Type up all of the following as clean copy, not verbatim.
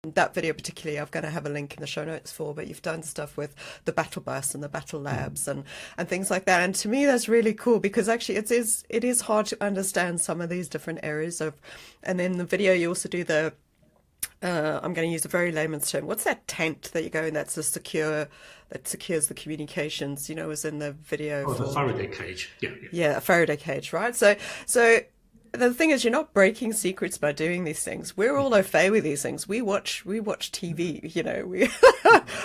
that video particularly, I'm going to have a link in the show notes for, but you've done stuff with the battle bus and the battle labs and things like that. And to me, that's really cool because actually it is hard to understand some of these different areas of, and then the video you also do the, I'm going to use a very layman's term. What's that tent that you go in that's that secures the communications, was in the video. Oh, the Faraday cage. Yeah. Yeah, a Faraday cage, right? So the thing is, you're not breaking secrets by doing these things. We're all au fait with these things. We watch TV,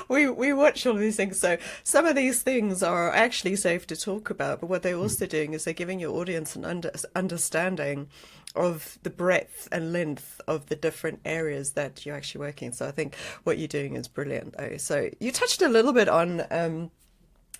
we watch all of these things. So some of these things are actually safe to talk about. But what they're also doing is they're giving your audience an understanding of the breadth and length of the different areas that you're actually working. So I think what you're doing is brilliant, though. So you touched a little bit on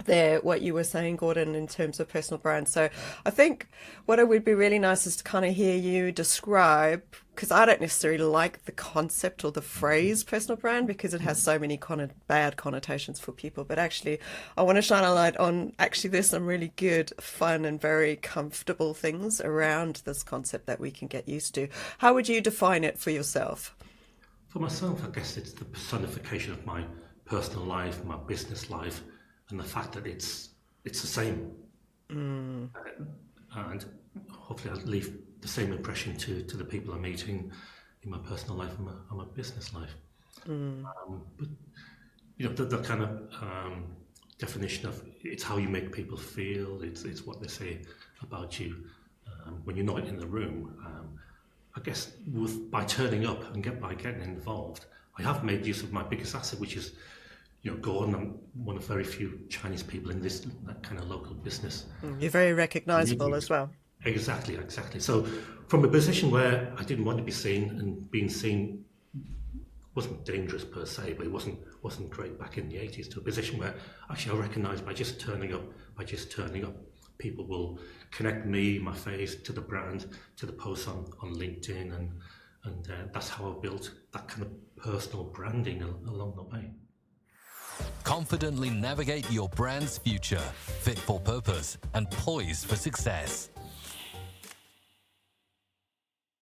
what you were saying, Gordon, in terms of personal brand. So I think what it would be really nice is to kind of hear you describe, because I don't necessarily like the concept or the phrase personal brand because it has so many bad connotations for people. But actually, I want to shine a light on actually there's some really good, fun and very comfortable things around this concept that we can get used to. How would you define it for yourself? For myself, I guess it's the personification of my personal life, my business life, and the fact that it's the same, and hopefully I'll leave the same impression to the people I'm meeting in my personal life and my business life. But the kind of definition of it's how you make people feel. It's what they say about you when you're not in the room. I guess by turning up and by getting involved, I have made use of my biggest asset, which is. Gordon, I'm one of very few Chinese people in that kind of local business. You're very recognizable as well. Exactly. So from a position where I didn't want to be seen, and being seen wasn't dangerous per se, but it wasn't great back in the 80s, to a position where actually I recognized by just turning up, people will connect me, my face, to the brand, to the posts on LinkedIn, and that's how I built that kind of personal branding along the way. Confidently navigate your brand's future, fit for purpose and poised for success.